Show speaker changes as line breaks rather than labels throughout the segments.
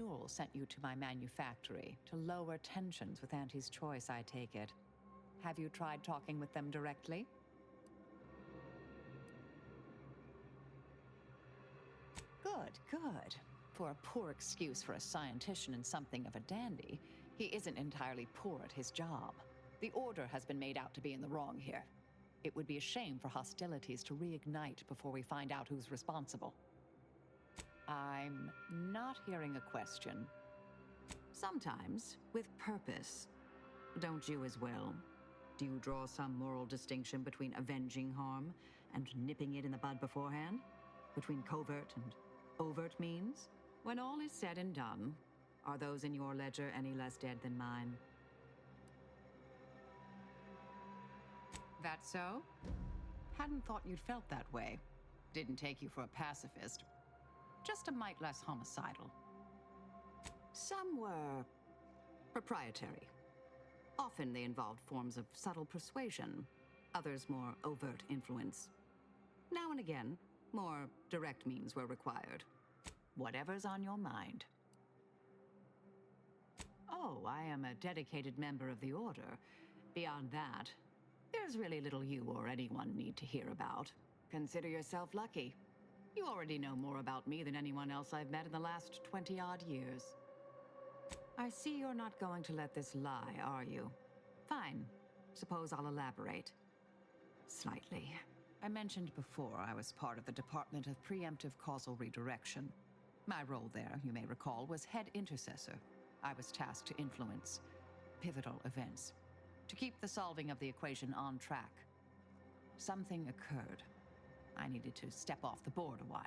Newell sent you to my manufactory to lower tensions with Auntie's Choice, I take it. Have you tried talking with them directly? Good, good. For a poor excuse for a scientician and something of a dandy, he isn't entirely poor at his job. The Order has been made out to be in the wrong here. It would be a shame for hostilities to reignite before we find out who's responsible. I'm not hearing a question. Sometimes, with purpose. Don't you as well? Do you draw some moral distinction between avenging harm and nipping it in the bud beforehand? Between covert and overt means? When all is said and done, are those in your ledger any less dead than mine? That so? Hadn't thought you'd felt that way. Didn't take you for a pacifist. Just a mite less homicidal. Some were proprietary. Often they involved forms of subtle persuasion, others more overt influence. Now and again, more direct means were required. Whatever's on your mind. Oh, I am a dedicated member of the Order. Beyond that, there's really little you or anyone need to hear about. Consider yourself lucky. You already know more about me than anyone else I've met in the last 20-odd years. I see you're not going to let this lie, are you? Fine. Suppose I'll elaborate. Slightly. I mentioned before I was part of the Department of Preemptive Causal Redirection. My role there, you may recall, was head intercessor. I was tasked to influence pivotal events, to keep the solving of the equation on track. Something occurred. I needed to step off the board a while.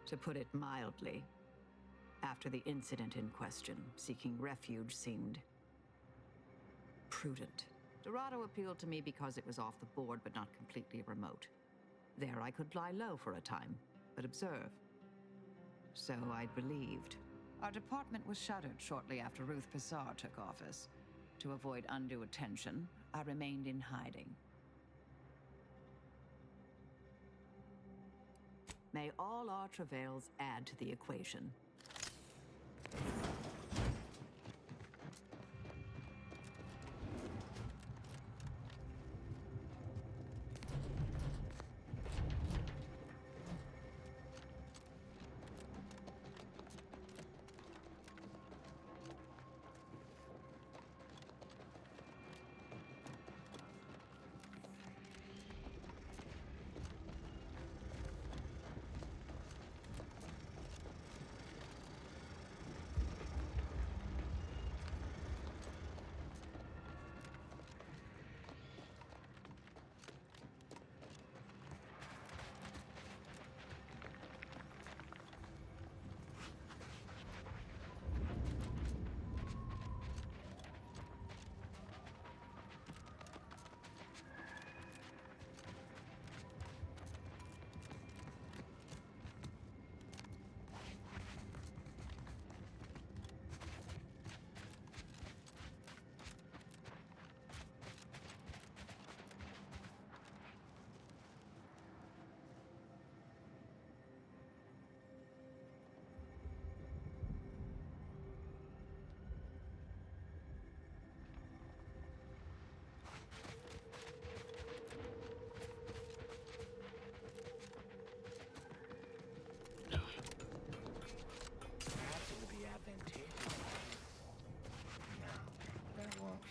To put it mildly, after the incident in question, seeking refuge seemed prudent. Dorado appealed to me because it was off the board but not completely remote. There I could lie low for a time, but observe. So I'd believed. Our department was shuttered shortly after Ruth Pissar took office. To avoid undue attention, I remained in hiding. May all our travails add to the equation.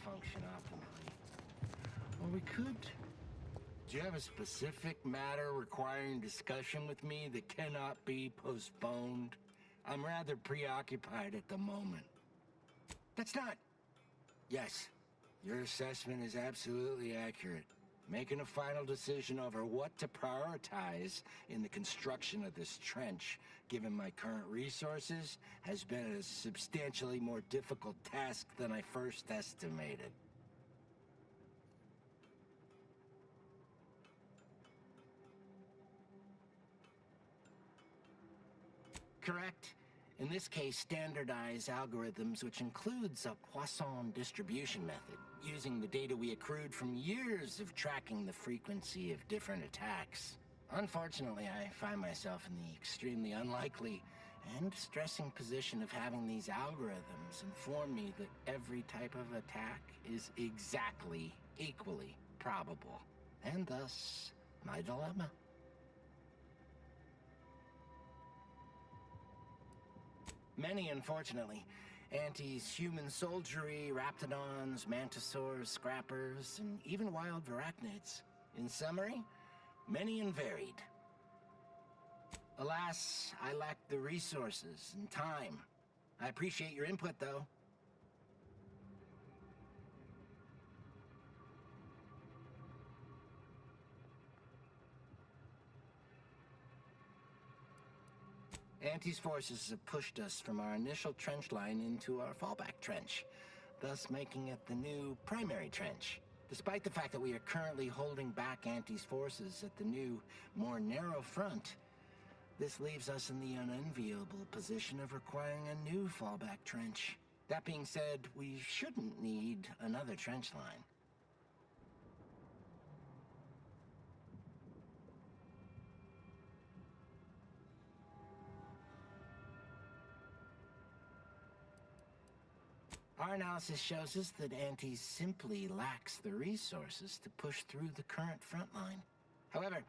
Function optimally. Or we could.
Do you have a specific matter requiring discussion with me that cannot be postponed? I'm rather preoccupied at the moment. That's not... Yes, your assessment is absolutely accurate. Making a final decision over what to prioritize in the construction of this trench, given my current resources, has been a substantially more difficult task than I first estimated. Correct. In this case, standardized algorithms, which includes a Poisson distribution method, using the data we accrued from years of tracking the frequency of different attacks. Unfortunately, I find myself in the extremely unlikely and distressing position of having these algorithms inform me that every type of attack is exactly equally probable, and thus my dilemma. Many, unfortunately. Anti's human soldiery, raptidons, mantisaurs, scrappers, and even wild arachnids. In summary, many and varied. Alas, I lack the resources and time. I appreciate your input, though. Anti's forces have pushed us from our initial trench line into our fallback trench, thus making it the new primary trench. Despite the fact that we are currently holding back Anti's forces at the new, more narrow front, this leaves us in the unenviable position of requiring a new fallback trench. That being said, we shouldn't need another trench line. Our analysis shows us that Anti simply lacks the resources to push through the current front line. However,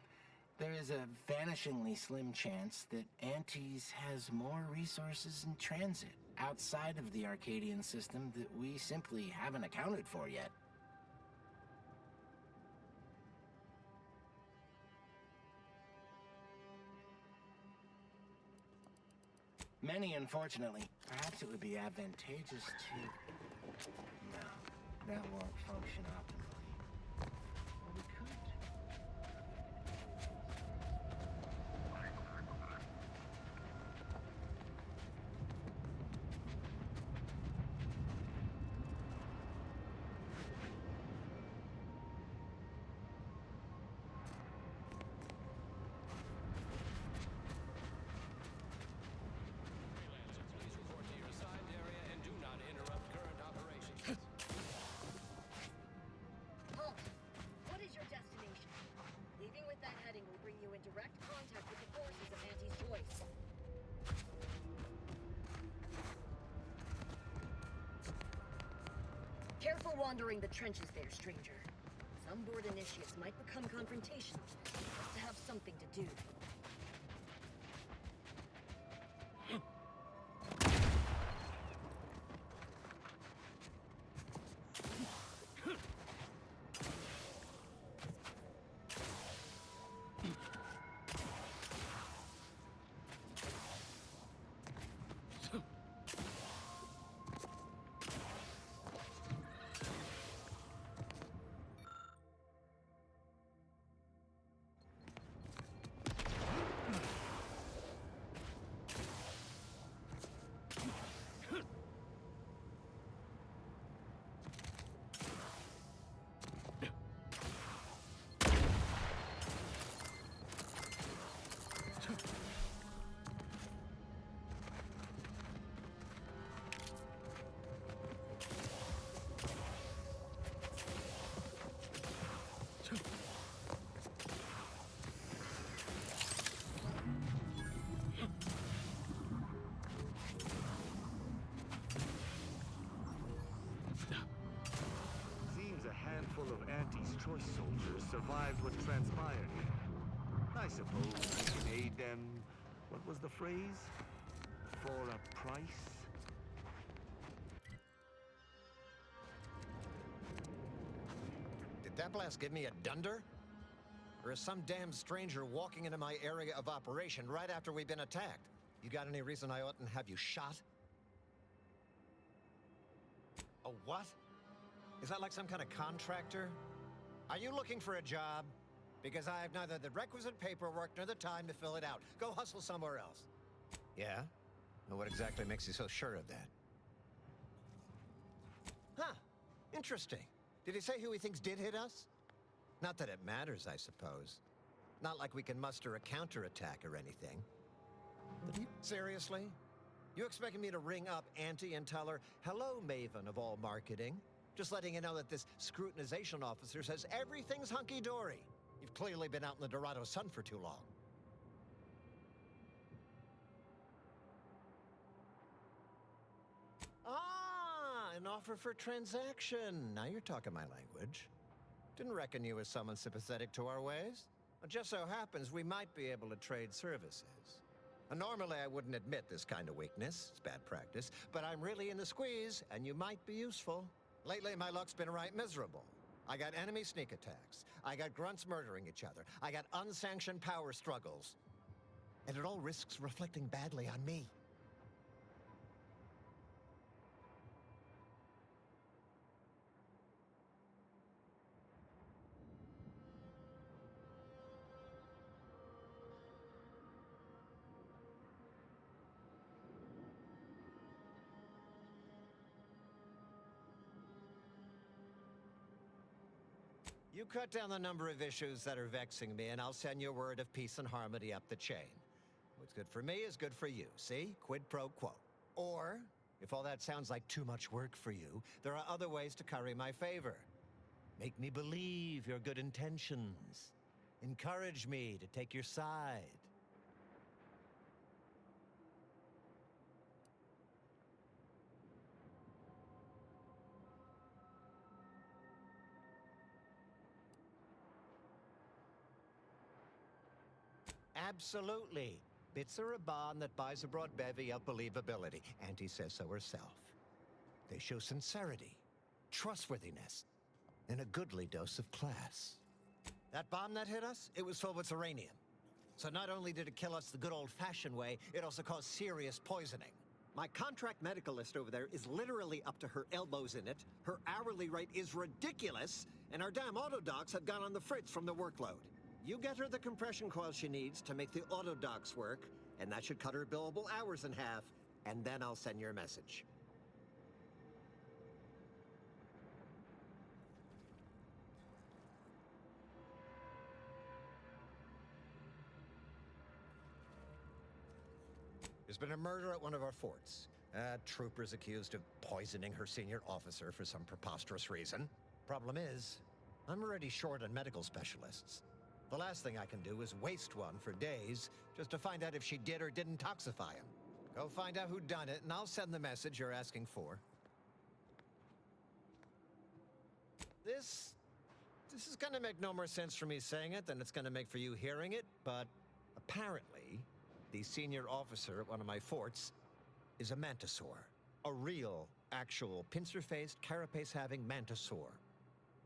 there is a vanishingly slim chance that Antis has more resources in transit outside of the Arcadian system that we simply haven't accounted for yet. Many, unfortunately. Perhaps it would be advantageous to... No, that won't function optimally. Well, we could.
Careful wandering the trenches there, stranger. Some bored initiates might become confrontational, just to have something to do.
Of Anti's choice soldiers survived what transpired here. I suppose we can aid them, what was the phrase? For a price?
Did that blast give me a dunder? Or is some damn stranger walking into my area of operation right after we've been attacked? You got any reason I oughtn't have you shot? A what? Is that like some kind of contractor? Are you looking for a job? Because I have neither the requisite paperwork nor the time to fill it out. Go hustle somewhere else. Yeah? Well, what exactly makes you so sure of that? Huh. Interesting. Did he say who he thinks did hit us? Not that it matters, I suppose. Not like we can muster a counterattack or anything. But seriously? You expecting me to ring up Auntie and tell her, hello, Maven of all marketing? Just letting you know that this scrutinization officer says everything's hunky-dory. You've clearly been out in the Dorado sun for too long. Ah, an offer for transaction. Now you're talking my language. Didn't reckon you were someone sympathetic to our ways. It just so happens we might be able to trade services. Normally I wouldn't admit this kind of weakness. It's bad practice. But I'm really in the squeeze, and you might be useful. Lately, my luck's been right miserable. I got enemy sneak attacks. I got grunts murdering each other. I got unsanctioned power struggles. And it all risks reflecting badly on me. You cut down the number of issues that are vexing me, and I'll send you word of peace and harmony up the chain. What's good for me is good for you, see? Quid pro quo. Or, if all that sounds like too much work for you, there are other ways to curry my favor. Make me believe your good intentions. Encourage me to take your side. Absolutely. Bits are a bond that buys a broad bevy of believability. Auntie says so herself. They show sincerity, trustworthiness, and a goodly dose of class. That bomb that hit us, it was filled with uranium. So not only did it kill us the good old-fashioned way, it also caused serious poisoning. My contract medicalist over there is literally up to her elbows in it, her hourly rate is ridiculous, and our damn auto docs have gone on the fritz from the workload. You get her the compression coil she needs to make the auto docs work, and that should cut her billable hours in half, and then I'll send your a message. There's been a murder at one of our forts. Trooper's accused of poisoning her senior officer for some preposterous reason. Problem is, I'm already short on medical specialists. The last thing I can do is waste one for days just to find out if she did or didn't toxify him. Go find out who done it, and I'll send the message you're asking for. This is gonna make no more sense for me saying it than it's gonna make for you hearing it, but apparently, the senior officer at one of my forts is a mantisaur. A real, actual, pincer-faced, carapace-having mantisaur.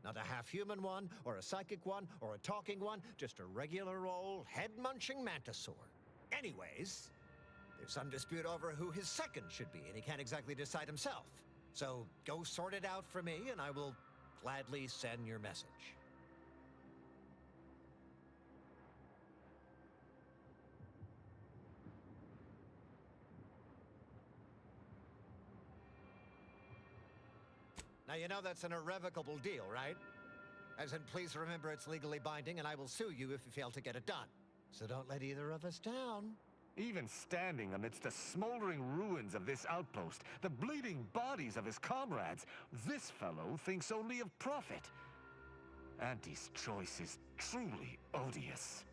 Not a half-human one, or a psychic one, or a talking one, just a regular old head-munching mantisaur. Anyways, there's some dispute over who his second should be, and he can't exactly decide himself. So go sort it out for me, and I will gladly send your message. Now, you know that's an irrevocable deal, right? As in, please remember it's legally binding, and I will sue you if you fail to get it done. So don't let either of us down.
Even standing amidst the smoldering ruins of this outpost, the bleeding bodies of his comrades, this fellow thinks only of profit. Auntie's choice is truly odious.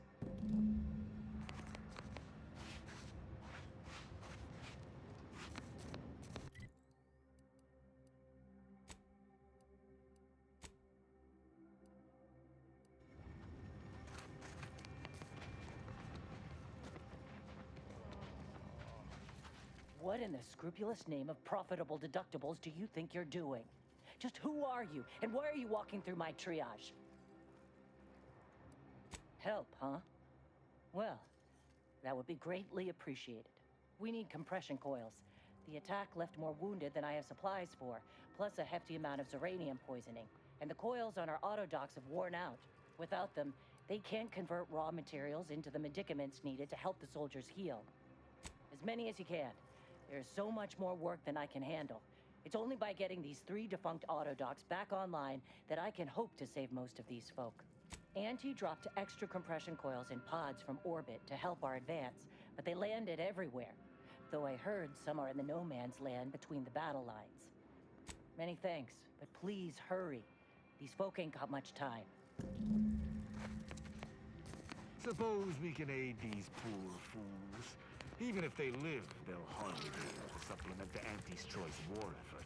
What in the scrupulous name of profitable deductibles do you think you're doing? Just who are you, and why are you walking through my triage? Help, huh? Well, that would be greatly appreciated. We need compression coils. The attack left more wounded than I have supplies for, plus a hefty amount of uranium poisoning. And the coils on our auto docks have worn out. Without them, they can't convert raw materials into the medicaments needed to help the soldiers heal. As many as you can. There's so much more work than I can handle. It's only by getting these 3 defunct auto docks back online that I can hope to save most of these folk. Auntie dropped extra compression coils in pods from orbit to help our advance, but they landed everywhere. Though I heard some are in the no man's land between the battle lines. Many thanks, but please hurry. These folk ain't got much time.
Suppose we can aid these poor fools. Even if they live, they'll hardly be able to supplement the anti-Stroy's war effort.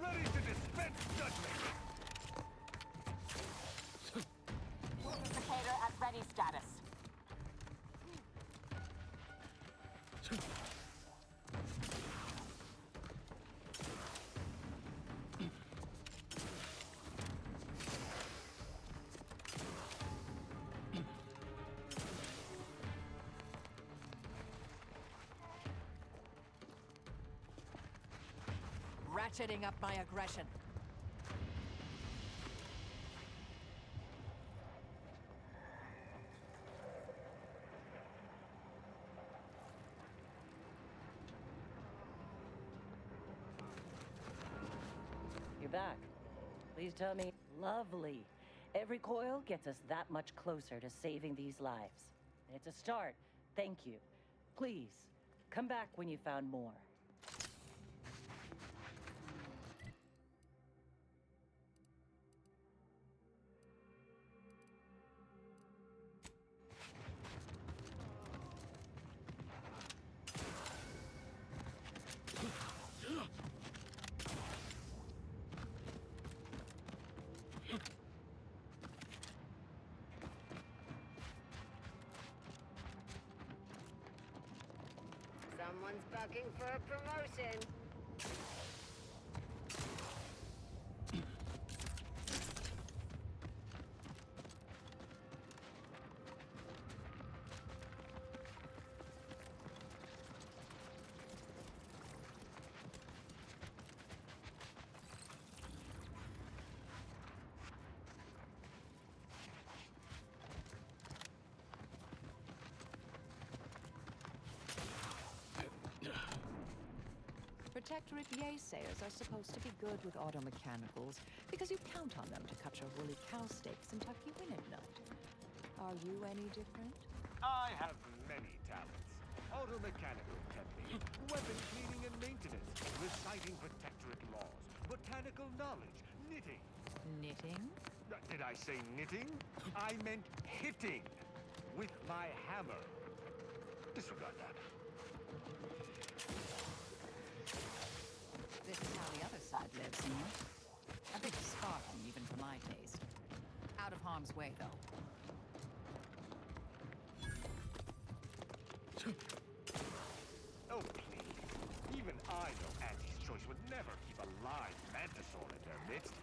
Ready to dispense judgment!
Replicator at ready status.
Ratcheting up my aggression.
You're back. Please tell me. Lovely. Every coil gets us that much closer to saving these lives. It's a start. Thank you. Please, come back when you found more.
Someone's bucking for a promotion.
Protectorate Yaysayers are supposed to be good with automechanicals because you count on them to cut your woolly cow steaks and tuck you in at night. Are you any different?
I have many talents. Automechanical temping, weapon cleaning and maintenance, reciting protectorate laws, botanical knowledge, knitting.
Knitting?
Did I say knitting? I meant hitting with my hammer. Disregard that.
This is how the other side lives, A bit Spartan, even for my taste. Out of harm's way, though.
Oh, please. Even I know Auntie's Choice would never keep a live Mantisaur in their midst.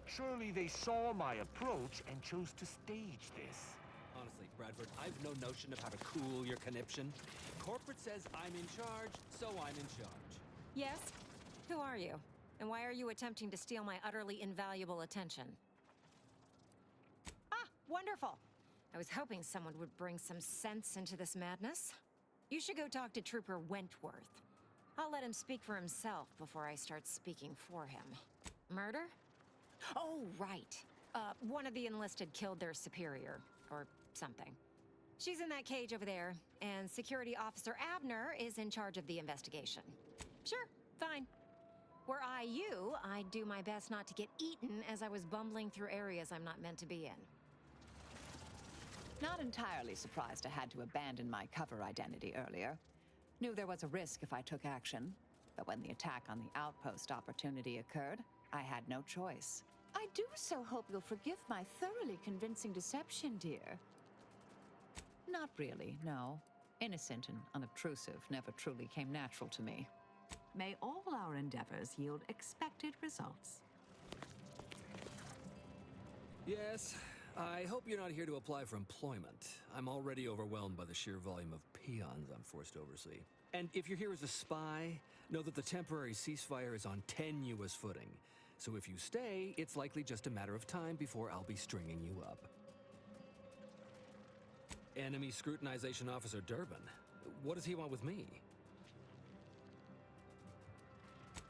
Surely they saw my approach and chose to stage this.
Honestly, Bradford, I've no notion of how to cool your conniption. Corporate says I'm in charge, so I'm in charge.
Yes? Who are you? And why are you attempting to steal my utterly invaluable attention? Ah, wonderful! I was hoping someone would bring some sense into this madness. You should go talk to Trooper Wentworth. I'll let him speak for himself before I start speaking for him. Murder? Oh, right. One of the enlisted killed their superior, or something. She's in that cage over there, and Security Officer Abner is in charge of the investigation. Sure, fine. Were I you, I'd do my best not to get eaten as I was bumbling through areas I'm not meant to be in.
Not entirely surprised I had to abandon my cover identity earlier. Knew there was a risk if I took action, but when the attack on the outpost opportunity occurred, I had no choice. I do so hope you'll forgive my thoroughly convincing deception, dear. Not really, no. Innocent and unobtrusive never truly came natural to me. May all our endeavors yield expected results.
Yes, I hope you're not here to apply for employment. I'm already overwhelmed by the sheer volume of peons I'm forced to oversee. And if you're here as a spy, know that the temporary ceasefire is on tenuous footing. So if you stay, it's likely just a matter of time before I'll be stringing you up. Enemy Scrutinization Officer Durbin. What does he want with me?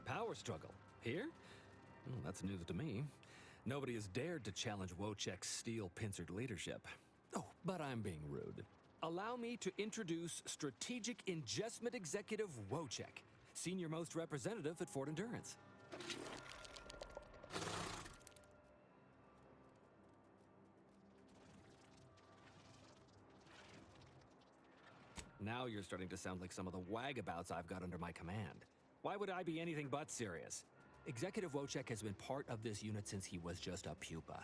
Power struggle. Here? Well, that's news to me. Nobody has dared to challenge Wojciech's steel-pincered leadership. Oh, but I'm being rude. Allow me to introduce Strategic Ingestment Executive Wojciech, senior-most representative at Fort Endurance. Now you're starting to sound like some of the wagabouts I've got under my command. Why would I be anything but serious? Executive Wojciech has been part of this unit since he was just a pupa.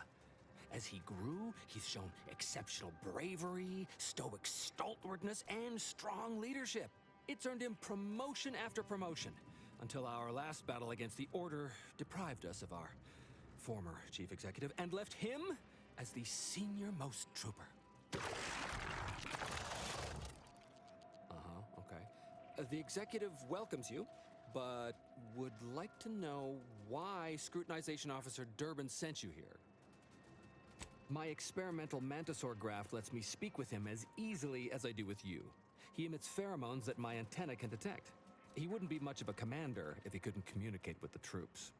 As he grew, he's shown exceptional bravery, stoic stalwartness, and strong leadership. It's earned him promotion after promotion, until our last battle against the Order deprived us of our former chief executive and left him as the senior-most trooper. Okay. The executive welcomes you, but would like to know why Scrutinization Officer Durbin sent you here. My experimental mantisaur graft lets me speak with him as easily as I do with you. He emits pheromones that my antenna can detect. He wouldn't be much of a commander if he couldn't communicate with the troops.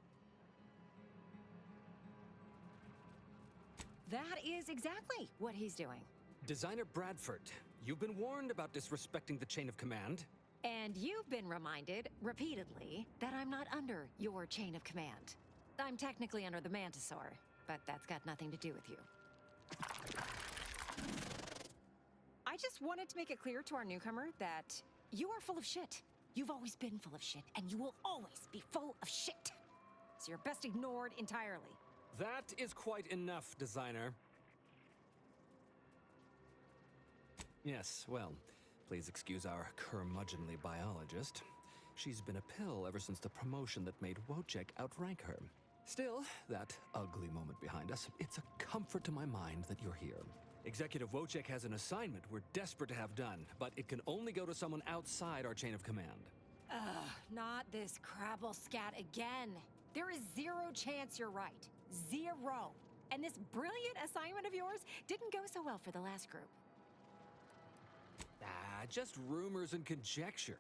That is exactly what he's doing.
Designer Bradford, you've been warned about disrespecting the chain of command.
And you've been reminded, repeatedly, that I'm not under your chain of command. I'm technically under the Mantisaur, but that's got nothing to do with you. I just wanted to make it clear to our newcomer that you are full of shit. You've always been full of shit, and you will always be full of shit. So you're best ignored entirely.
That is quite enough, designer. Yes, well, please excuse our curmudgeonly biologist. She's been a pill ever since the promotion that made Wojciech outrank her. Still, that ugly moment behind us, it's a comfort to my mind that you're here. Executive Wojciech has an assignment we're desperate to have done, but it can only go to someone outside our chain of command.
Ugh, not this crabble scat again. There is zero chance you're right. Zero. And this brilliant assignment of yours didn't go so well for the last group.
Just rumors and conjecture.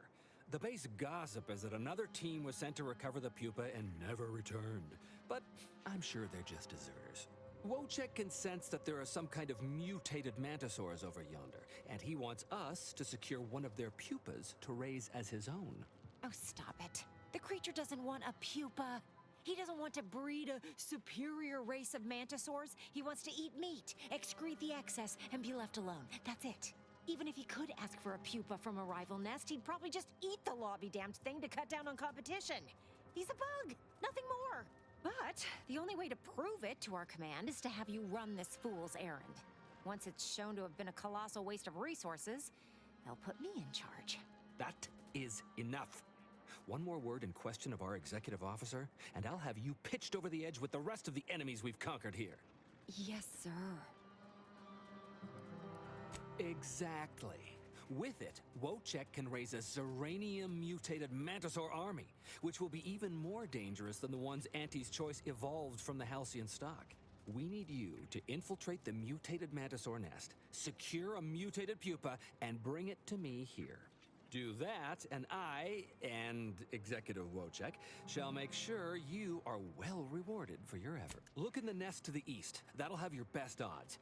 The base gossip is that another team was sent to recover the pupa and never returned. But I'm sure they're just deserters. Wojciech can sense that there are some kind of mutated mantisaurs over yonder, and he wants us to secure one of their pupas to raise as his own.
Oh, stop it. The creature doesn't want a pupa. He doesn't want to breed a superior race of mantisaurs. He wants to eat meat, excrete the excess, and be left alone. That's it. Even if he could ask for a pupa from a rival nest, he'd probably just eat the law-be-damned thing to cut down on competition. He's a bug, nothing more. But the only way to prove it to our command is to have you run this fool's errand. Once it's shown to have been a colossal waste of resources, they'll put me in charge.
That is enough. One more word in question of our executive officer, and I'll have you pitched over the edge with the rest of the enemies we've conquered here.
Yes, sir.
Exactly. With it, Wojciech can raise a Zeranium-mutated Mantisaur army, which will be even more dangerous than the ones Auntie's Choice evolved from the Halcyon stock. We need you to infiltrate the mutated Mantisaur nest, secure a mutated pupa, and bring it to me here. Do that, and I, and Executive Wojciech, shall make sure you are well rewarded for your effort. Look in the nest to the east. That'll have your best odds.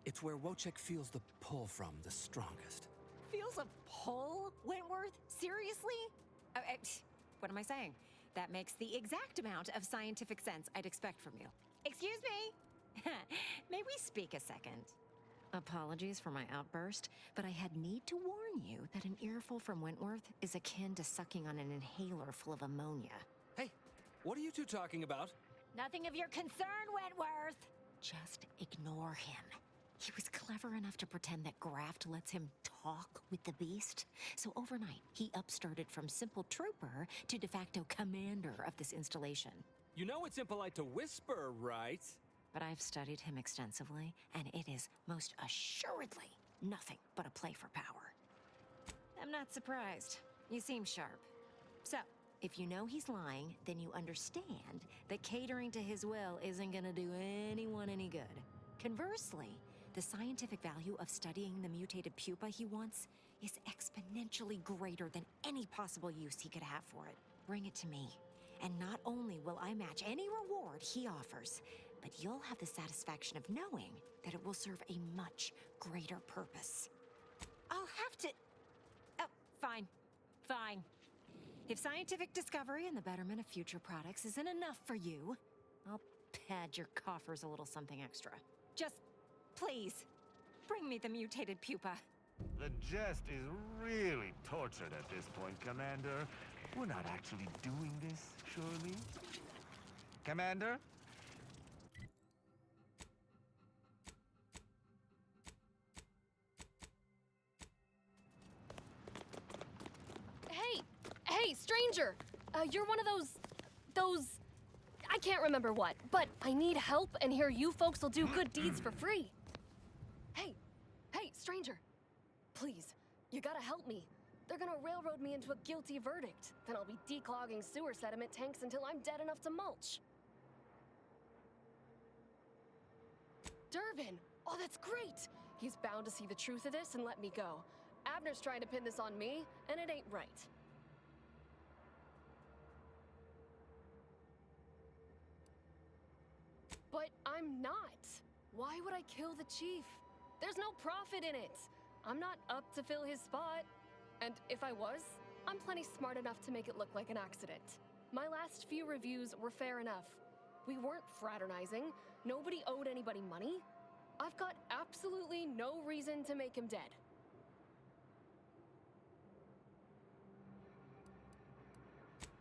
It's where Wojciech feels the pull from the strongest.
Feels a pull, Wentworth? Seriously? What am I saying? That makes the exact amount of scientific sense I'd expect from you. Excuse me? May we speak a second? Apologies for my outburst, but I had need to warn you that an earful from Wentworth is akin to sucking on an inhaler full of ammonia.
Hey, what are you two talking about?
Nothing of your concern, Wentworth! Just ignore him. He was clever enough to pretend that Graft lets him talk with the beast. So overnight, he upstarted from simple trooper to de facto commander of this installation.
You know it's impolite to whisper, right?
But I've studied him extensively, and it is most assuredly nothing but a play for power. I'm not surprised. You seem sharp. So, if you know he's lying, then you understand that catering to his will isn't gonna do anyone any good. Conversely, the scientific value of studying the mutated pupa he wants is exponentially greater than any possible use he could have for it. Bring it to me, and not only will I match any reward he offers, but you'll have the satisfaction of knowing that it will serve a much greater purpose. I'll have to... Oh, fine. Fine. If scientific discovery and the betterment of future products isn't enough for you, I'll pad your coffers a little something extra. Just, please, bring me the mutated pupa.
The jest is really tortured at this point, Commander. We're not actually doing this, surely? Commander?
Hey, stranger! You're one of those... I can't remember what, but I need help, and here you folks will do good deeds for free. Hey, stranger. Please, you gotta help me. They're gonna railroad me into a guilty verdict. Then I'll be declogging sewer sediment tanks until I'm dead enough to mulch. Durbin! Oh, that's great! He's bound to see the truth of this and let me go. Abner's trying to pin this on me, and it ain't right. But I'm not. Why would I kill the chief? There's no profit in it. I'm not up to fill his spot. And if I was, I'm plenty smart enough to make it look like an accident. My last few reviews were fair enough. We weren't fraternizing. Nobody owed anybody money. I've got absolutely no reason to make him dead.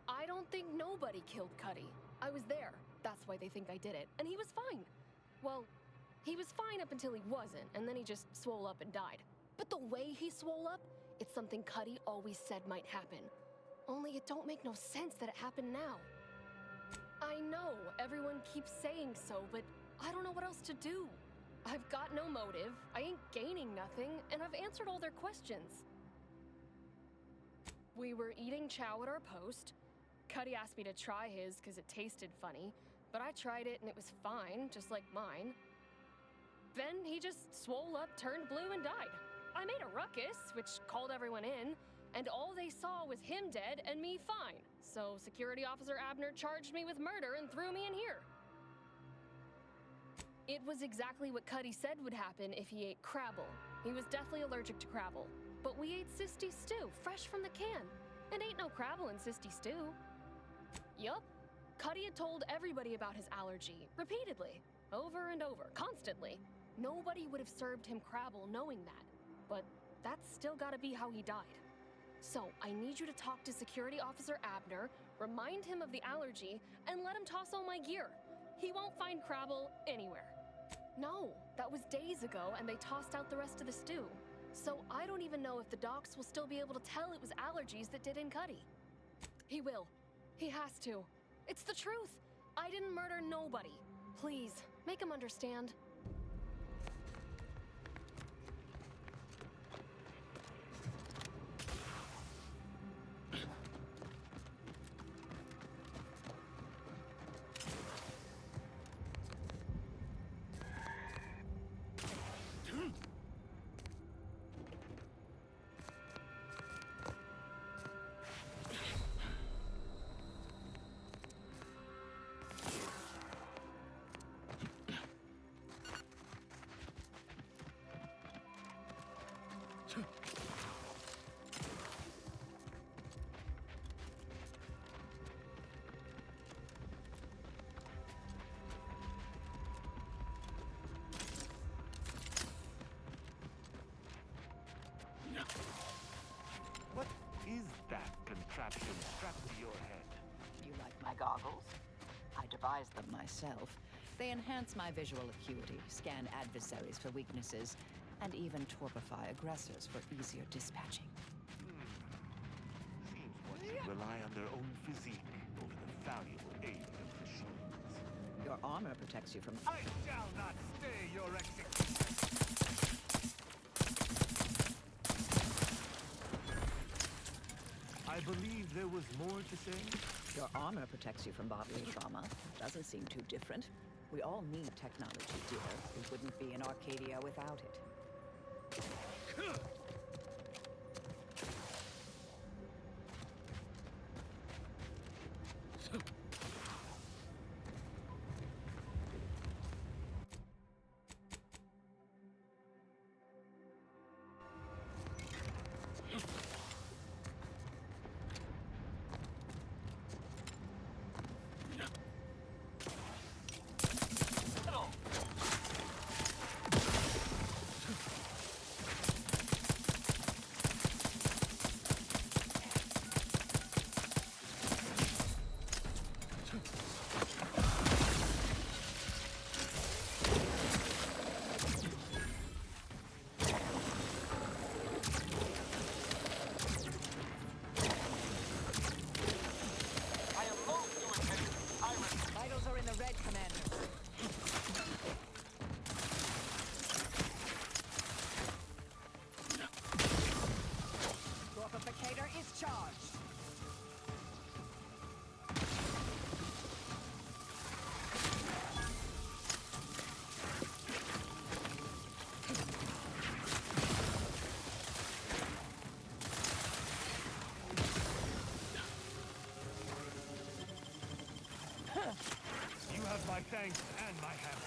I don't think nobody killed Cuddy. I was there. That's why they think I did it. And he was fine. Well, he was fine up until he wasn't, and then he just swole up and died. But the way he swole up, it's something Cuddy always said might happen. Only it don't make no sense that it happened now. I know everyone keeps saying so, but I don't know what else to do. I've got no motive, I ain't gaining nothing, and I've answered all their questions. We were eating chow at our post. Cuddy asked me to try his because it tasted funny, but I tried it and it was fine, just like mine. Then he just swole up, turned blue, and died. I made a ruckus, which called everyone in, and all they saw was him dead and me fine. So Security Officer Abner charged me with murder and threw me in here. It was exactly what Cuddy said would happen if he ate Crabble. He was deathly allergic to Crabble. But we ate Sisty stew, fresh from the can. And ain't no Crabble in Sisty stew. Yup. Cuddy had told everybody about his allergy, repeatedly. Over and over, constantly. Nobody would have served him Crabble knowing that. But that's still gotta be how he died. So, I need you to talk to Security Officer Abner, remind him of the allergy, and let him toss all my gear. He won't find Crabble anywhere. No, that was days ago, and they tossed out the rest of the stew. So I don't even know if the docs will still be able to tell it was allergies that did in Cuddy. He will. He has to. It's the truth. I didn't murder nobody. Please, make him understand.
contraption strapped to your head.
You like my goggles? I devised them myself. They enhance my visual acuity, scan adversaries for weaknesses, and even torpify aggressors for easier dispatching.
Seems one should rely on their own physique over the valuable aid of machines.
Your armor protects you from...
I shall not stay your execution! I believe there was more to say.
Your armor protects you from bodily trauma. Doesn't seem too different. We all need technology, dear. We wouldn't be in Arcadia without it. Vitals are in the red, Commander. Torpificator is charged.
You have my thanks and my hammer.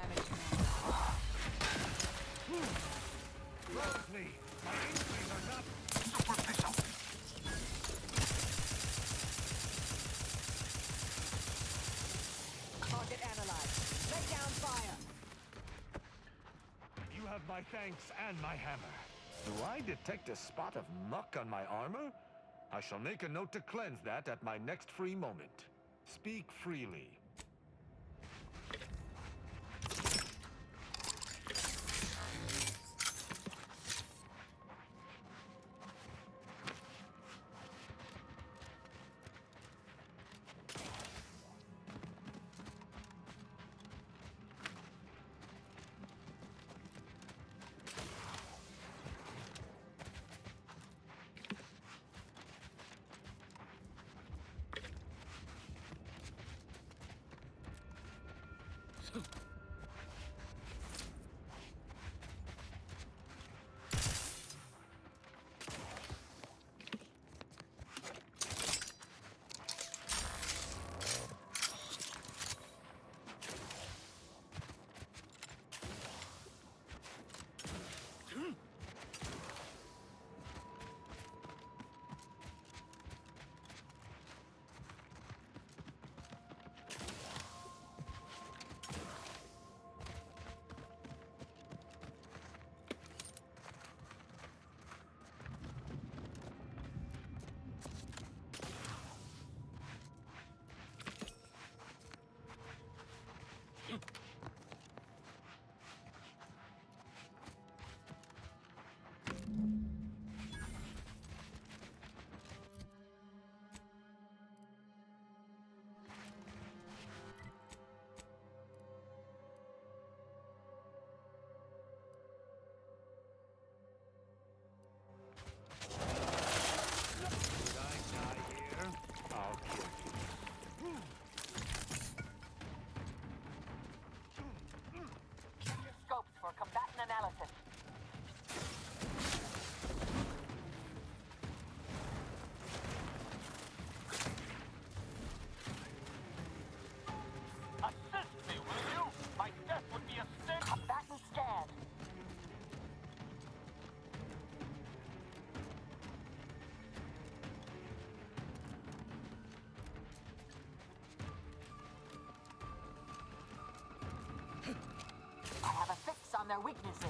damage now.
Rosalie, my instincts are not superficial.
Target analyzed. Lay down fire.
You have my thanks and my hammer. Do I detect a spot of muck on my armor? I shall make a note to cleanse that at my next free moment. Speak freely.
Their weaknesses.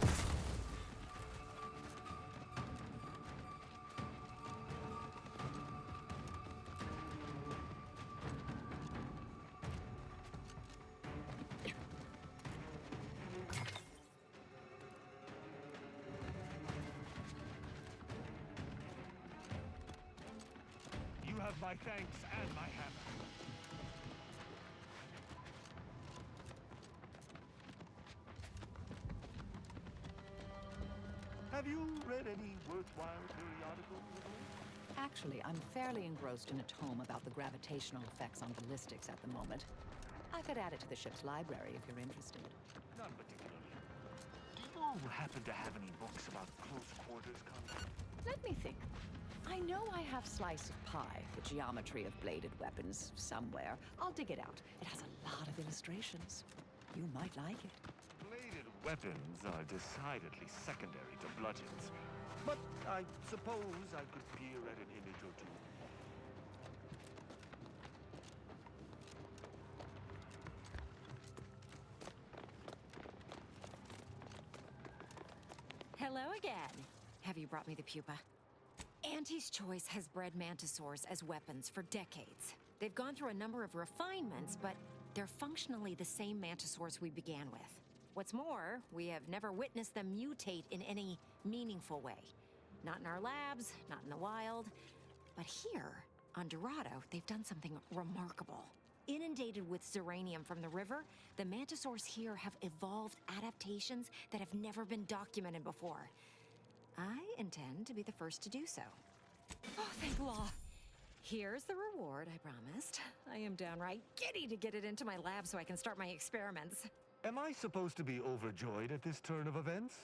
You have my thanks and my hammer. Have you read any worthwhile periodicals?
Actually, I'm fairly engrossed in a tome about the gravitational effects on ballistics at the moment. I could add it to the ship's library if you're interested.
None particularly. Do you happen to have any books about close quarters combat?
Let me think. I know I have Slice of Pie, the geometry of bladed weapons, somewhere. I'll dig it out. It has a lot of illustrations. You might like it.
Bladed weapons are decidedly secondary to bludgeons. But I suppose I could peer at an image or two.
Hello again. Have you brought me the pupa? Auntie's Choice has bred mantisaurs as weapons for decades. They've gone through a number of refinements, but they're functionally the same mantisaurs we began with. What's more, we have never witnessed them mutate in any meaningful way. Not in our labs, not in the wild. But here, on Dorado, they've done something remarkable. Inundated with zeranium from the river, the mantisaurs here have evolved adaptations that have never been documented before. I intend to be the first to do so. Oh, thank law. Here's the reward I promised. I am downright giddy to get it into my lab so I can start my experiments.
Am I supposed to be overjoyed at this turn of events?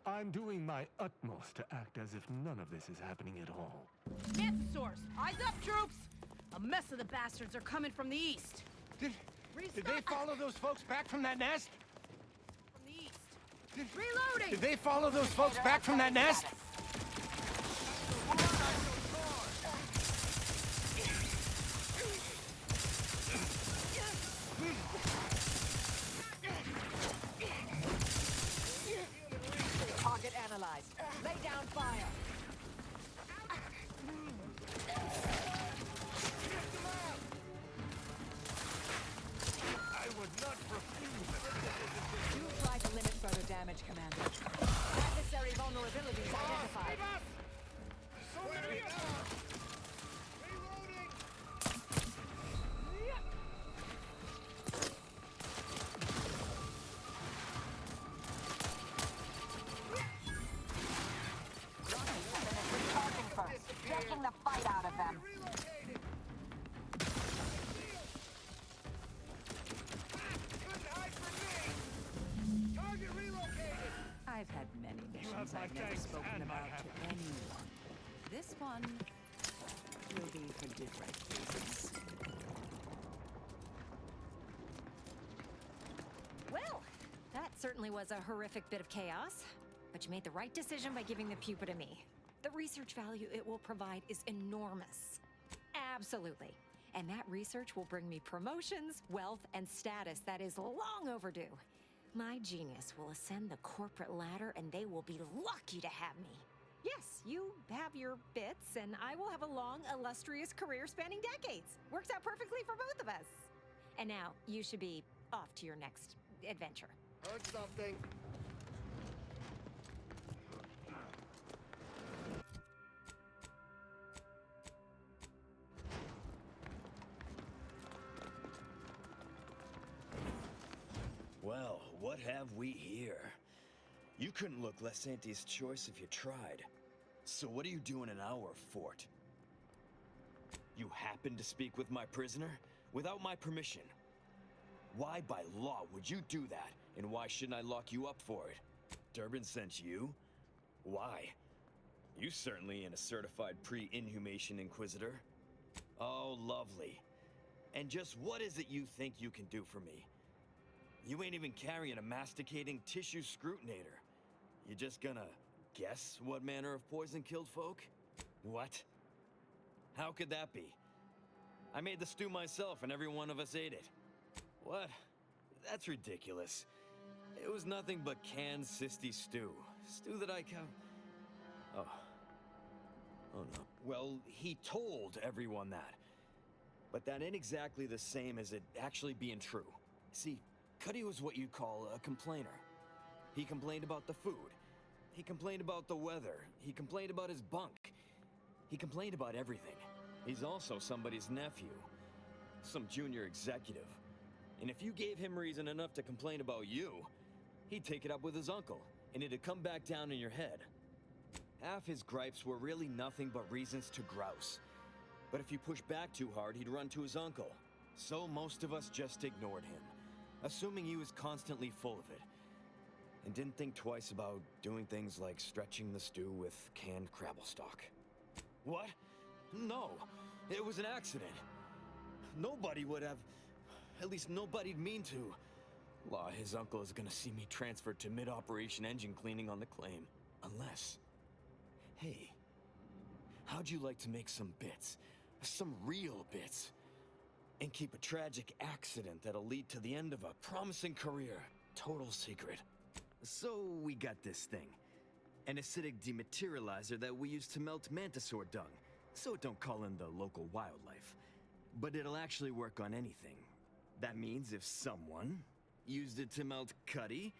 I'm doing my utmost to act as if none of this is happening at all.
Mantisaurs! Eyes up, troops! A mess of the bastards are coming from the east.
Did they follow those folks back from that nest?
Reloading!
Did they follow those folks back from that nest?
Target analyzed. Lay down fire.
I would not refuse it.
Do try to limit further damage, Commander. Adversary vulnerabilities identified. Recharging first. Taking the fight out of them. I've had many missions I've never spoken about to anyone. This one will be for different reasons.
Well, that certainly was a horrific bit of chaos. But you made the right decision by giving the pupa to me. The research value it will provide is enormous. Absolutely. And that research will bring me promotions, wealth, and status that is long overdue. My genius will ascend the corporate ladder, and they will be lucky to have me. Yes, you have your bits, and I will have a long, illustrious career spanning decades. Works out perfectly for both of us. And now, you should be off to your next adventure.
Heard something.
Well, what have we here? You couldn't look less Auntie's choice if you tried. So what are you doing in our fort? You happened to speak with my prisoner? Without my permission? Why by law would you do that? And why shouldn't I lock you up for it? Durbin sent you? Why? You certainly ain't a certified pre-inhumation inquisitor. Oh, lovely. And just what is it you think you can do for me? You ain't even carrying a masticating tissue scrutinator. You just gonna guess what manner of poison killed folk? What? How could that be? I made the stew myself and every one of us ate it. What? That's ridiculous. It was nothing but canned cysty stew. Stew that I Oh. Oh no. Well, he told everyone that. But that ain't exactly the same as it actually being true. See, Cuddy was what you call a complainer. He complained about the food. He complained about the weather. He complained about his bunk. He complained about everything. He's also somebody's nephew. Some junior executive. And if you gave him reason enough to complain about you, he'd take it up with his uncle, and it'd come back down in your head. Half his gripes were really nothing but reasons to grouse. But if you pushed back too hard, he'd run to his uncle. So most of us just ignored him, assuming he was constantly full of it, and didn't think twice about doing things like stretching the stew with canned crabble stock. What? No, it was an accident. Nobody would have, at least nobody'd mean to. Law, his uncle is gonna see me transferred to mid-operation engine cleaning on the claim. Unless... Hey, how'd you like to make some bits? Some real bits? And keep a tragic accident that'll lead to the end of a promising career. Total secret. So we got this thing. An acidic dematerializer that we use to melt mantisaur dung, so it don't call in the local wildlife. But it'll actually work on anything. That means if someone used it to melt Cuddy,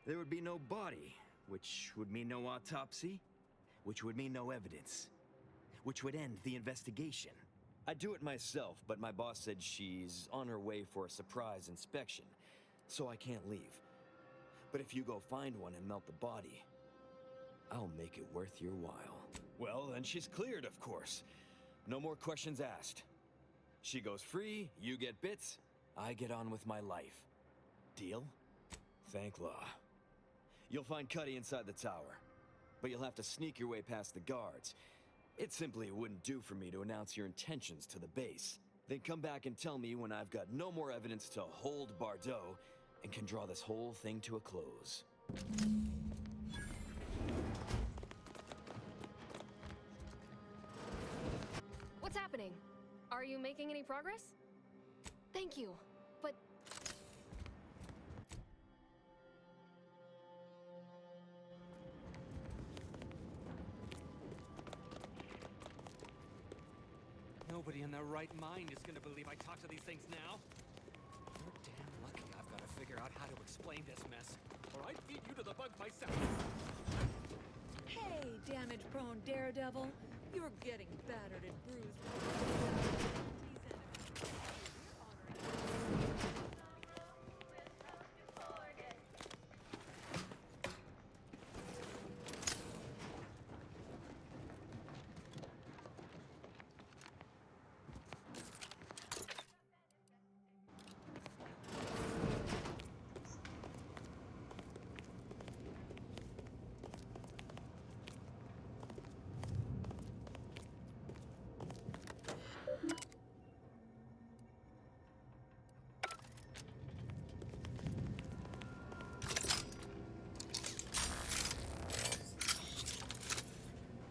there would be no body, which would mean no autopsy, which would mean no evidence, which would end the investigation. I'd do it myself, but my boss said she's on her way for a surprise inspection, so I can't leave. But if you go find one and melt the body, I'll make it worth your while. Well, then she's cleared, of course. No more questions asked. She goes free, you get bits, I get on with my life. Deal? Thank law. You'll find Cuddy inside the tower, but you'll have to sneak your way past the guards. It simply wouldn't do for me to announce your intentions to the base. Then come back and tell me when I've got no more evidence to hold Bardot and can draw this whole thing to a close.
What's happening? Are you making any progress? Thank you, but...
Nobody in their right mind is gonna believe I talk to these things now. You're damn lucky I've got to figure out how to explain this mess, or I'd feed you to the bugs myself.
Hey, damage-prone daredevil. You're getting battered and bruised.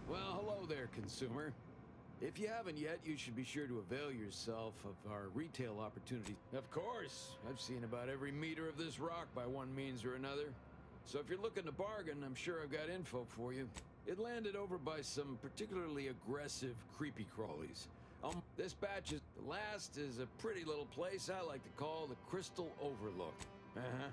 Well, hello there, consumer. If you haven't yet, you should be sure to avail yourself of our retail opportunities. Of course, I've seen about every meter of this rock by one means or another. So if you're looking to bargain, I'm sure I've got info for you. It landed over by some particularly aggressive creepy crawlies. This batch is the last is a pretty little place I like to call the Crystal Overlook. Uh-huh.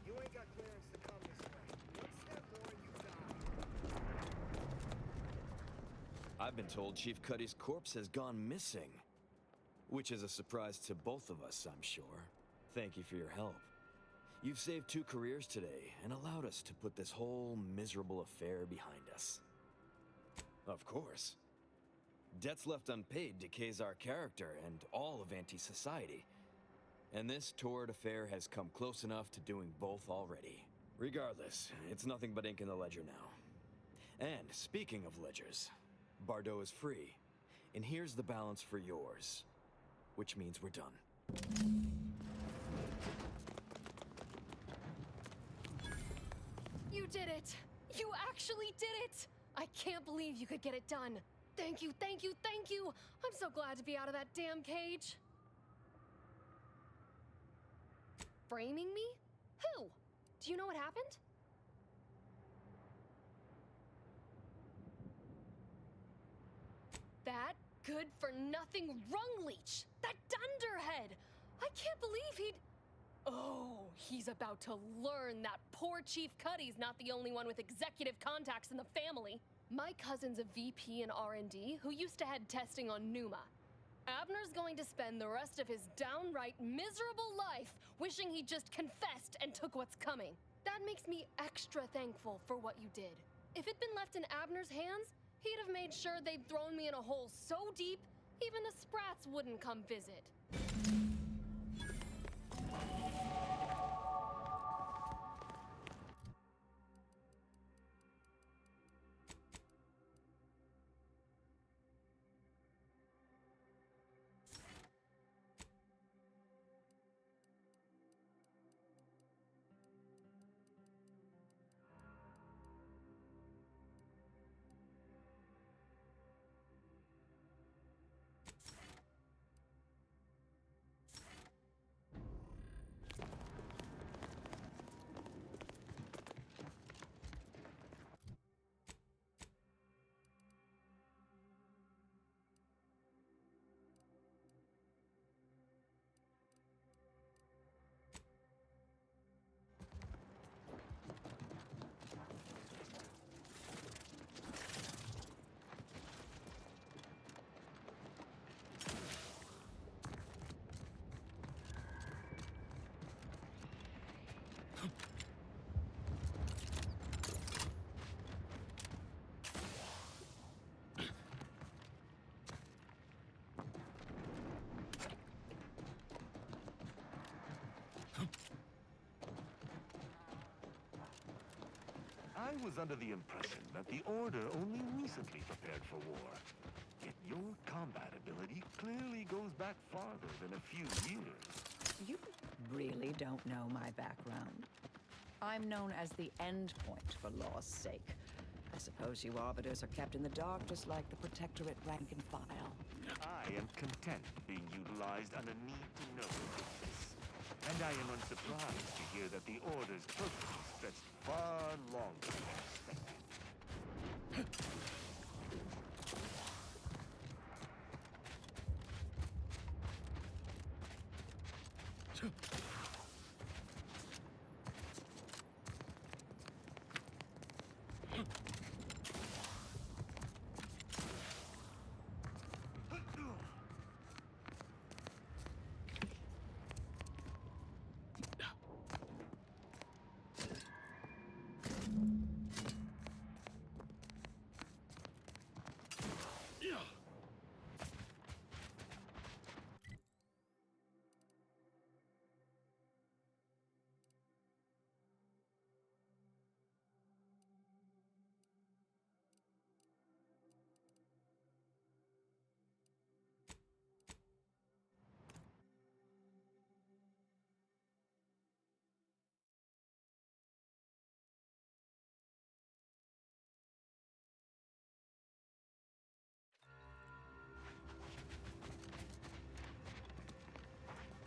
You ain't got clearance to come this way. One step more and you die.
I've been told Chief Cuddy's corpse has gone missing. Which is a surprise to both of us, I'm sure. Thank you for your help. You've saved 2 careers today and allowed us to put this whole miserable affair behind us. Of course. Debts left unpaid decays our character and all of anti-society. And this torrid affair has come close enough to doing both already. Regardless, it's nothing but ink in the ledger now. And speaking of ledgers, Bardo is free. And here's the balance for yours. Which means we're done.
You did it! You actually did it! I can't believe you could get it done. Thank you, thank you, thank you! I'm so glad to be out of that damn cage. Framing me? Who? Do you know what happened? That good-for-nothing rung leech! That dunderhead! I can't believe he'd... Oh, he's about to learn that poor Chief Cuddy's not the only one with executive contacts in the family. My cousin's a VP in R&D who used to head testing on Numa. Abner's going to spend the rest of his downright miserable life wishing he just confessed and took what's coming. That makes me extra thankful for what you did. If it'd been left in Abner's hands, he'd have made sure they'd thrown me in a hole so deep, even the sprats wouldn't come visit.
I was under the impression that the Order only recently prepared for war. Yet your combat ability clearly goes back farther than a few years.
You really don't know my background. I'm known as the Endpoint for law's sake. I suppose you Arbiters are kept in the dark just like the Protectorate rank and file.
I am content being utilized on a need-to-know basis. And I am unsurprised to hear that the Order's purpose stretched far longer than expected.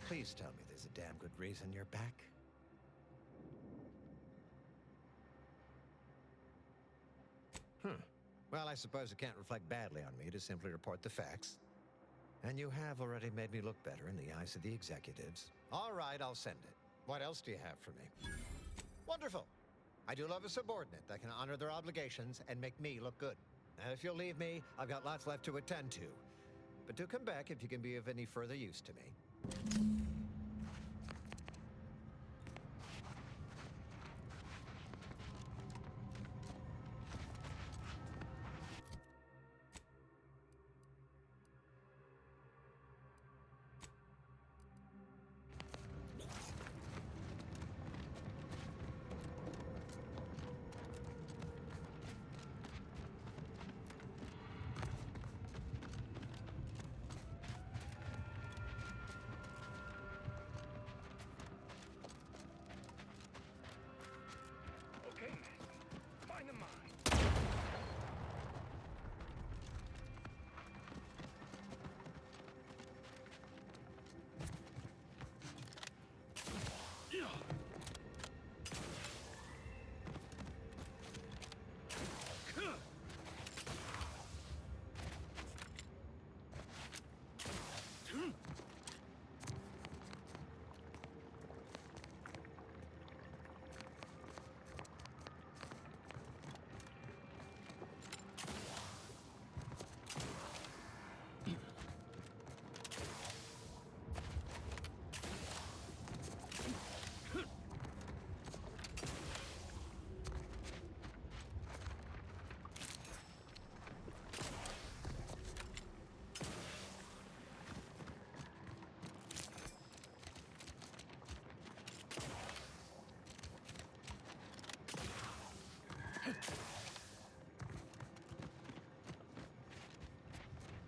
Please tell me there's a damn good reason you're back. Well, I suppose it can't reflect badly on me to simply report the facts. And you have already made me look better in the eyes of the executives. All right, I'll send it. What else do you have for me? Wonderful. I do love a subordinate that can honor their obligations and make me look good. And if you'll leave me, I've got lots left to attend to. But do come back if you can be of any further use to me.
Okay, Master. Find the mine.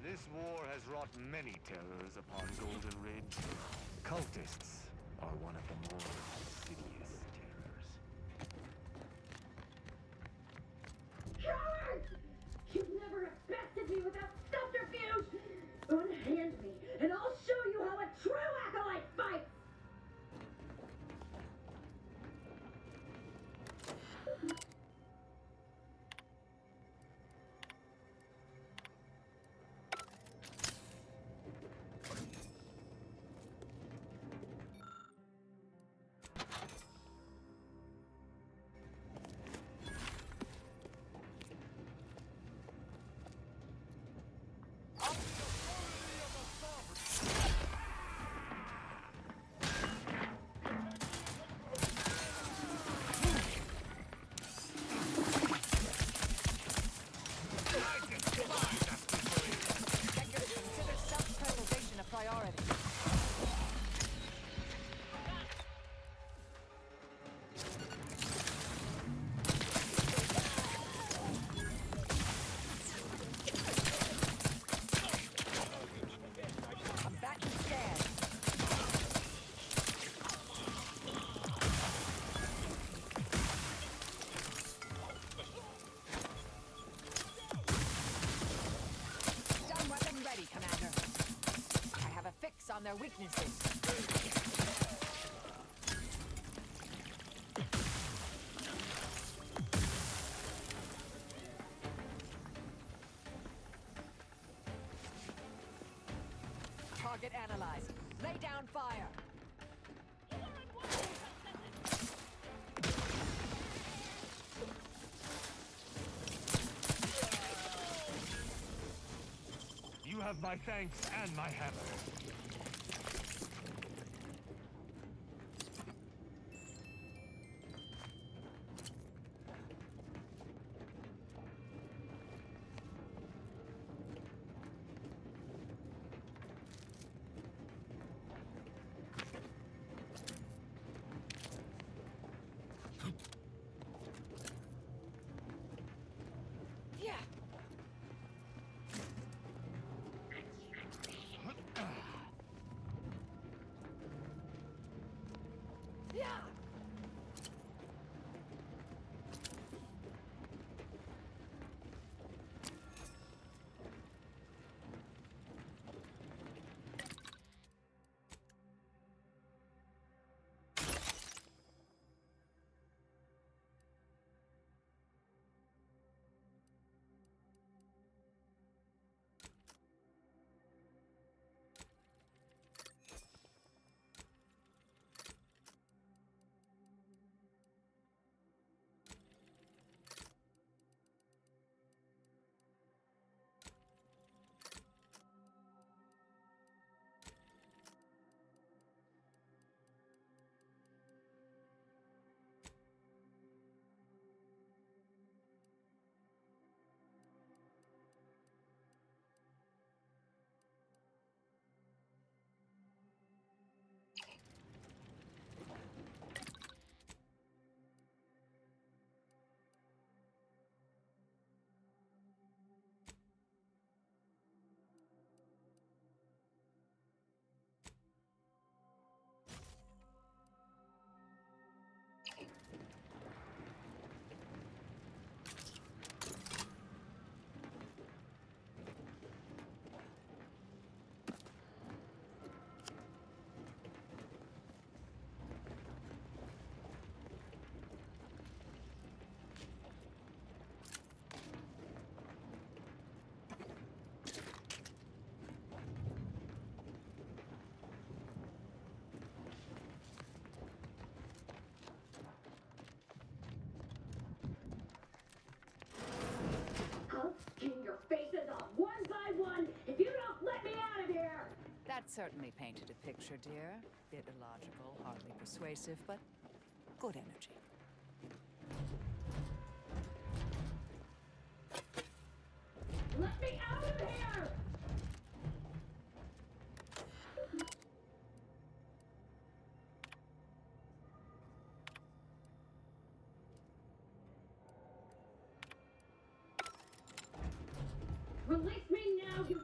This war has wrought many terrors upon Golden Ridge. Cultists are one of the more insidious terrors.
Cowards! You've never bested me without subterfuge! Unhand me, and I'll show you how a true acolyte fights!
our weaknesses. Target analyzed. Lay down fire.
You have my thanks and my hammer.
Your faces off one by one if you don't let me out of here!
That certainly painted a picture, dear. Bit illogical, hardly persuasive, but good energy.
Let me out of here! Release me now, you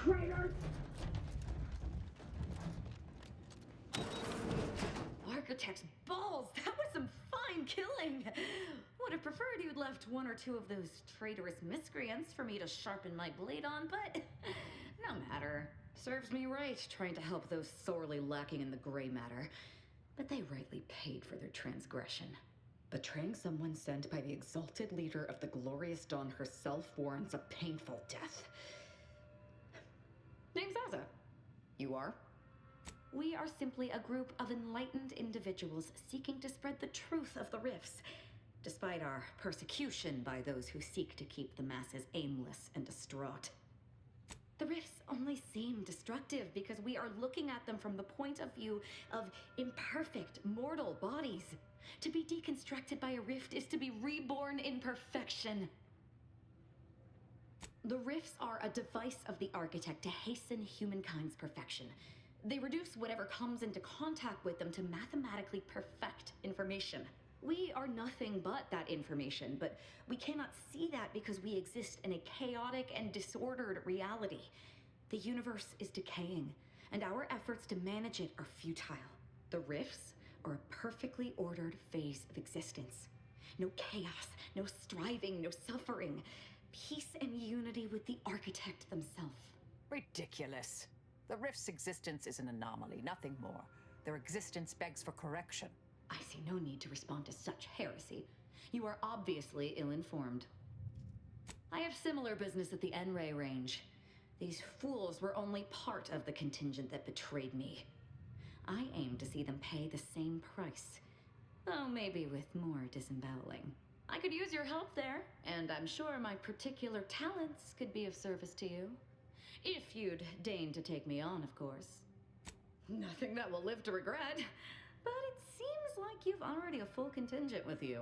traitors!
Architect's balls! That was some fine killing! Would have preferred you'd left one or two of those traitorous miscreants for me to sharpen my blade on, but no matter. Serves me right trying to help those sorely lacking in the gray matter. But they rightly paid for their transgression. Betraying someone sent by the exalted leader of the glorious dawn herself warrants a painful death. Name's Azza. You are? We are simply a group of enlightened individuals seeking to spread the truth of the rifts, despite our persecution by those who seek to keep the masses aimless and distraught. The rifts only seem destructive because we are looking at them from the point of view of imperfect, mortal bodies. To be deconstructed by a rift is to be reborn in perfection. The rifts are a device of the architect to hasten humankind's perfection. They reduce whatever comes into contact with them to mathematically perfect information. We are nothing but that information, but we cannot see that because we exist in a chaotic and disordered reality. The universe is decaying, and our efforts to manage it are futile. The rifts are a perfectly ordered phase of existence. No chaos, no striving, no suffering. Peace and unity with the architect themselves.
Ridiculous. The Rift's existence is an anomaly, nothing more. Their existence begs for correction.
I see no need to respond to such heresy. You are obviously ill-informed. I have similar business at the N-Ray range. These fools were only part of the contingent that betrayed me. I aim to see them pay the same price, though maybe with more disemboweling. I could use your help there, and I'm sure my particular talents could be of service to you. If you'd deign to take me on, of course. Nothing that will live to regret, but it seems like you've already a full contingent with you.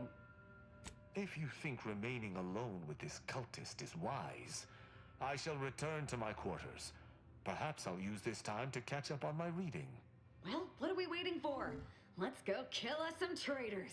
If you think remaining alone with this cultist is wise, I shall return to my quarters. Perhaps I'll use this time to catch up on my reading.
Well, what are we waiting for? Let's go kill us some traitors.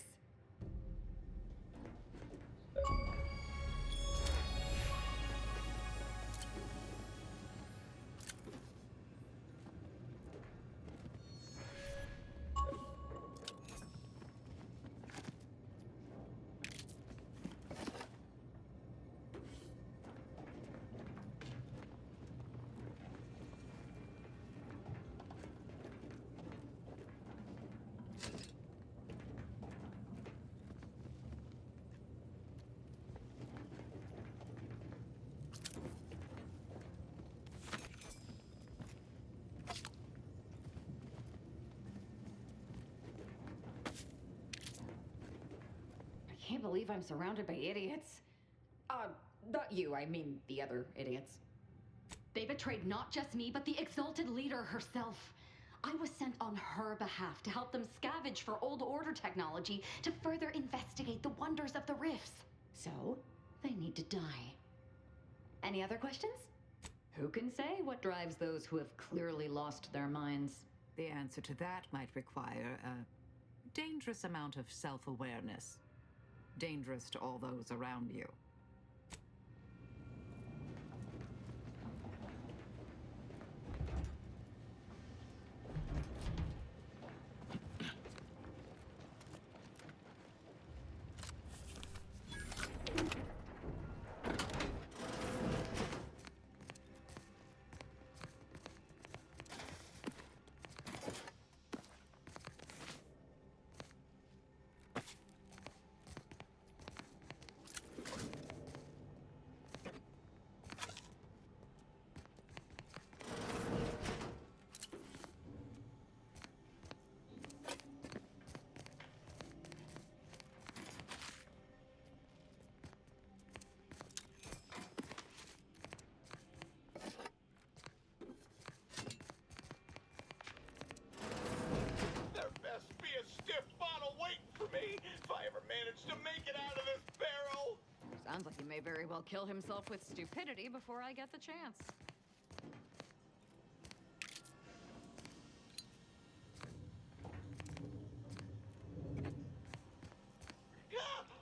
I can't believe I'm surrounded by idiots. Not you, I mean the other idiots. They betrayed not just me, but the Exalted Leader herself. I was sent on her behalf to help them scavenge for old order technology to further investigate the wonders of the rifts. So, they need to die. Any other questions? Who can say what drives those who have clearly lost their minds?
The answer to that might require a dangerous amount of self-awareness. Dangerous to all those around you.
Sounds like he may very well kill himself with stupidity before I get the chance.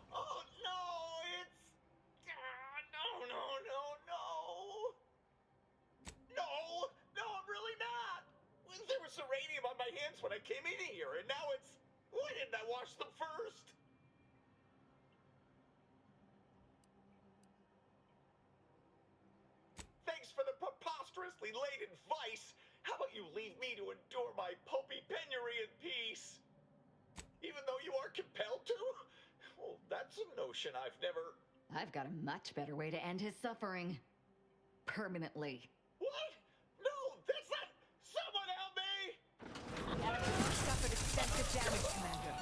Oh no, it's... No, I'm really not. There was uranium on my hands when I came in here, and now it's... Why didn't I wash them first? Thanks for the preposterously late advice. How about you leave me to endure my pulpy penury in peace? Even though you are compelled to? Well, that's a notion I've never...
I've got a much better way to end his suffering. Permanently.
What? No, that's not... Someone help me!
Suffered extensive damage, Commander.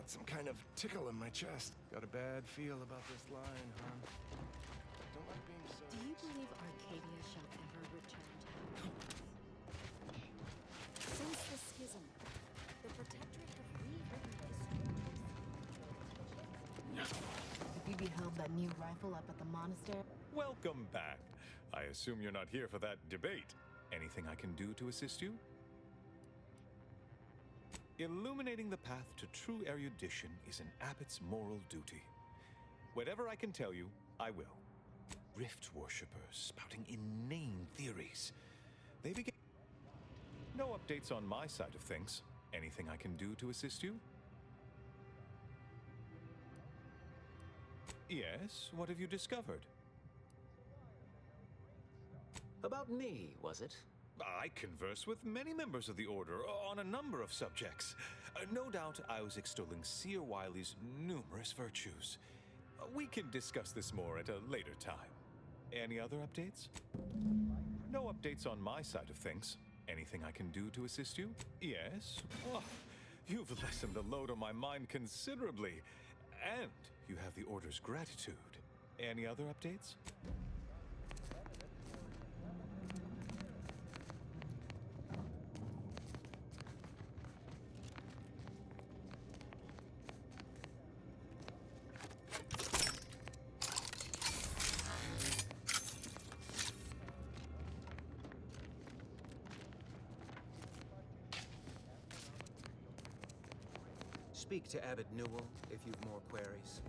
got some kind of tickle in my chest. Got a bad feel about this line, huh? Don't like being so...
Do you believe Arcadia shall ever return to heaven? Since the schism, the Protectorate have rewritten history.
Have you beheld that new rifle up at the monastery?
Welcome back. I assume you're not here for that debate. Anything I can do to assist you? Illuminating the path to true erudition is an abbot's moral duty. Whatever I can tell you, I will. Rift worshippers spouting inane theories. They begin... No updates on my side of things. Anything I can do to assist you? Yes, what have you discovered?
About me, was it?
I converse with many members of the Order on a number of subjects. No doubt I was extolling Seer Wiley's numerous virtues. We can discuss this more at a later time. Any other updates? No updates on my side of things. Anything I can do to assist you? Yes? Oh, you've lessened the load on my mind considerably. And you have the Order's gratitude. Any other updates?
Speak to Abbot Newell if you've more queries.